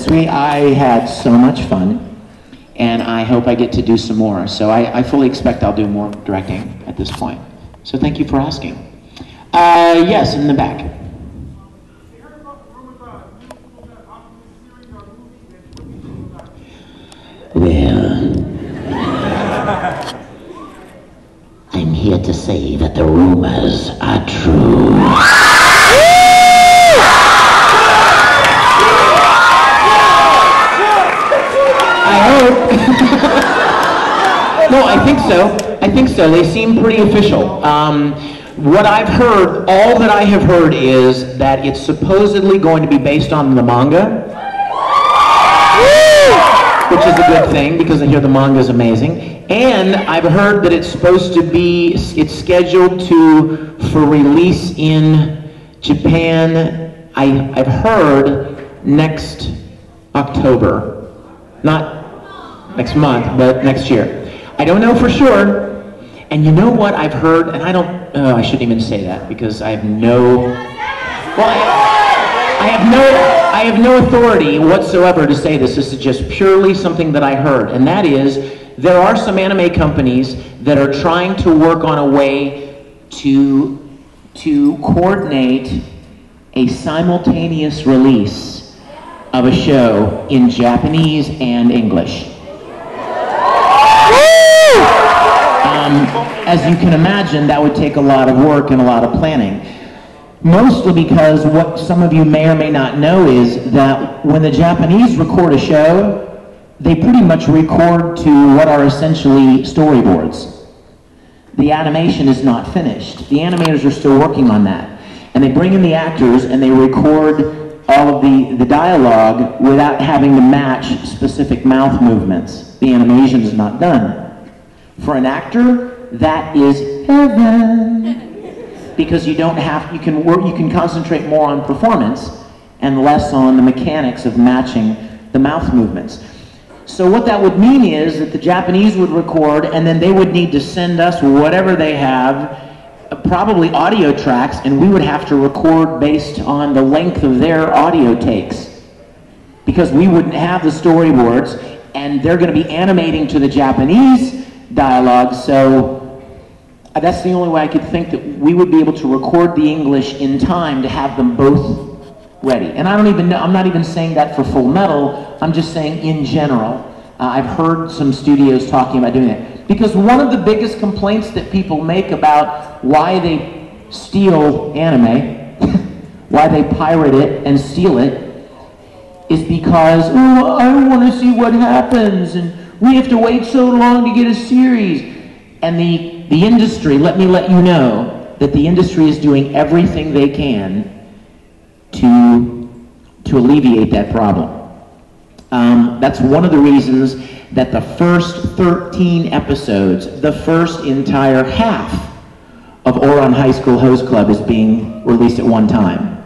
this week. I had so much fun, and I hope I get to do some more. So I fully expect I'll do more directing at this point. So thank you for asking. Yes, in the back. Well, I'm here to say that the rumors are true. I hope. No, I think so. I think so. They seem pretty official. What I've heard, all that I have heard is that it's supposedly going to be based on the manga. Which is a good thing because I hear the manga is amazing. And I've heard that it's supposed to be, it's scheduled for release in Japan, I've heard next October. Not next month, but next year. I don't know for sure. And you know what I've heard, and I shouldn't even say that because I have no, well, I have no authority whatsoever to say this. This is just purely something that I heard, and that is there are some anime companies that are trying to work on a way to coordinate a simultaneous release of a show in Japanese and English. As you can imagine, that would take a lot of work and a lot of planning. Mostly because what some of you may or may not know is that when the Japanese record a show, they pretty much record to what are essentially storyboards. The animation is not finished. The animators are still working on that. And they bring in the actors and they record all of the dialogue without having to match specific mouth movements. The animation is not done. For an actor, that is heaven. Because you don't have, you can concentrate more on performance and less on the mechanics of matching the mouth movements. So what that would mean is that the Japanese would record and then they would need to send us whatever they have, probably audio tracks, and we would have to record based on the length of their audio takes. Because we wouldn't have the storyboards and they're going to be animating to the Japanese dialogue, so that's the only way I could think that we would be able to record the English in time to have them both ready. And I don't even know, I'm not even saying that for Full Metal, I'm just saying in general. I've heard some studios talking about doing that. Because one of the biggest complaints that people make about why they steal anime, why they pirate it and steal it, is because, oh, I want to see what happens, and we have to wait so long to get a series. And the industry, let me let you know that the industry is doing everything they can to alleviate that problem. That's one of the reasons that the first 13 episodes, the first entire half of Ouran High School Host Club is being released at one time.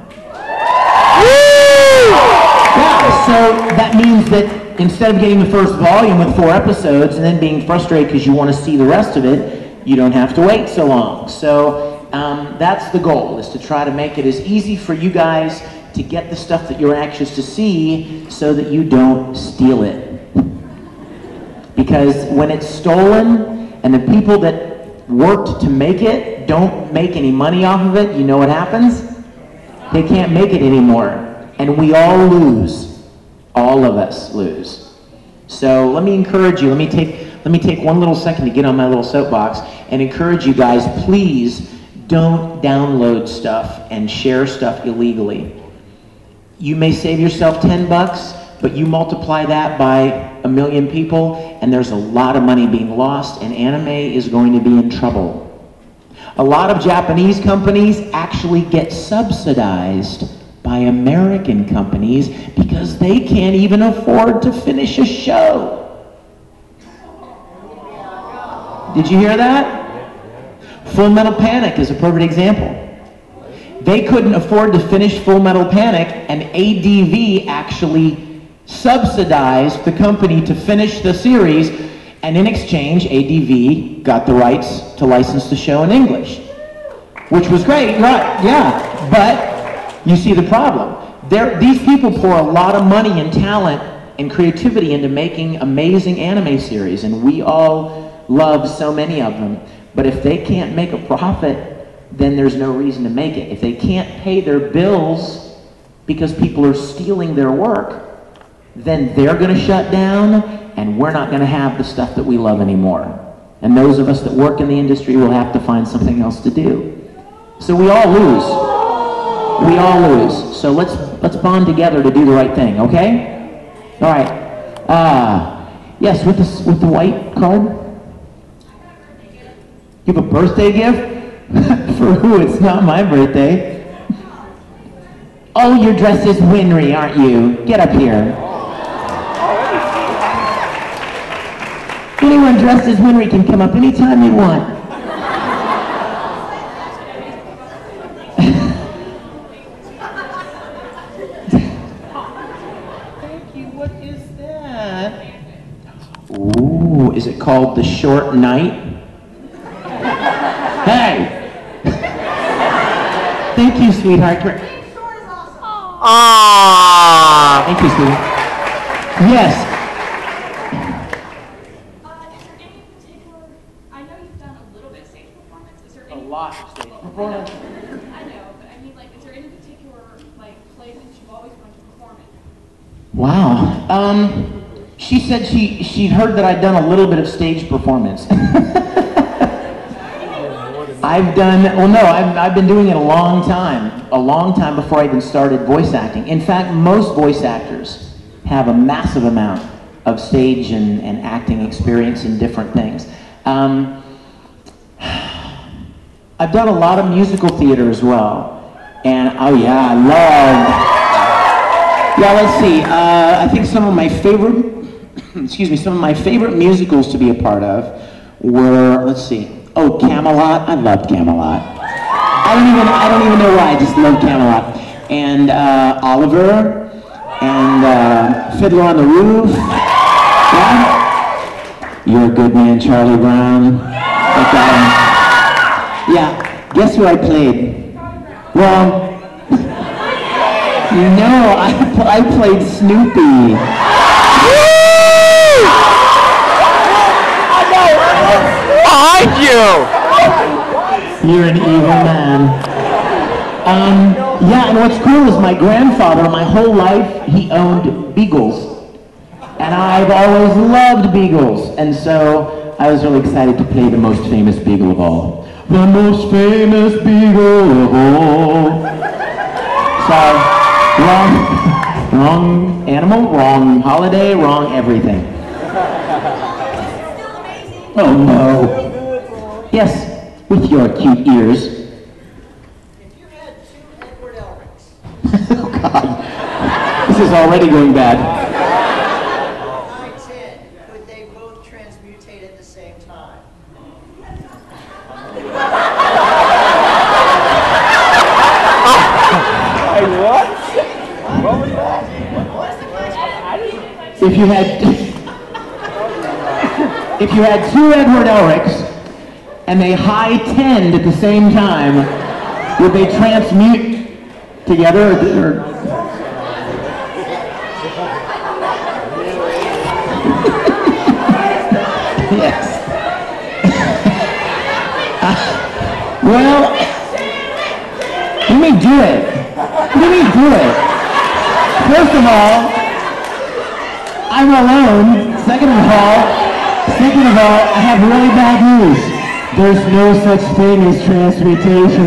Yeah, so that means that instead of getting the first volume with 4 episodes and then being frustrated because you want to see the rest of it, you don't have to wait so long. So that's the goal, is to try to make it as easy for you guys to get the stuff that you're anxious to see so that you don't steal it. Because when it's stolen and the people that worked to make it don't make any money off of it, you know what happens? They can't make it anymore. And we all lose. All of us lose. So let me encourage you, let me take one little second to get on my little soapbox and encourage you guys, please don't download stuff and share stuff illegally. You may save yourself $10, but you multiply that by 1 million people and there's a lot of money being lost, and anime is going to be in trouble. A lot of Japanese companies actually get subsidized by American companies because they can't even afford to finish a show. Did you hear that? Full Metal Panic is a perfect example. They couldn't afford to finish Full Metal Panic, and ADV actually subsidized the company to finish the series, and in exchange, ADV got the rights to license the show in English, which was great, right? Yeah, but you see the problem. These people pour a lot of money and talent and creativity into making amazing anime series, and we all love so many of them. But if they can't make a profit, then there's no reason to make it. If they can't pay their bills because people are stealing their work, then they're going to shut down, and we're not going to have the stuff that we love anymore. And those of us that work in the industry will have to find something else to do. So we all lose. We all lose. So let's bond together to do the right thing, okay? All right. Yes, with the white card. You have a birthday gift? For who? It's not my birthday. Oh, you're dressed as Winry, aren't you? Get up here. Anyone dressed as Winry can come up anytime you want. Thank you. What is that? Ooh, is it called The Short Night? Hey! Thank you, sweetheart. Aww. Thank you, sweetie. Yes. Wow. She said she'd heard that I'd done a little bit of stage performance. I've been doing it a long time before I even started voice acting. In fact, most voice actors have a massive amount of stage and acting experience in different things. I've done a lot of musical theater as well. And, oh yeah, let's see. I think some of my favorite, some of my favorite musicals to be a part of were, let's see. Oh, Camelot. I loved Camelot. I don't even know why. I just love Camelot. And Oliver, and Fiddler on the Roof. Yeah. You're a Good Man, Charlie Brown. Yeah. Guess who I played? Well. No, I played Snoopy. Behind you! You're an evil man. Yeah, and what's cool is my grandfather, my whole life, he owned beagles. And I've always loved beagles. And so I was really excited to play the most famous beagle of all. The most famous beagle of all. So, wrong animal, wrong holiday, wrong everything. Oh no. Yes, with your cute ears. If you had 2 Edward Elrics. Oh God. This is already going bad. 10, could they both transmutate at the same time? What? What was that? If you had 2 Edward Elrics and they high 10'd at the same time, would they transmute together? Yes. Well, let me do it. First of all, I'm alone. Second of all, I have really bad news. There's no such thing as transmutation.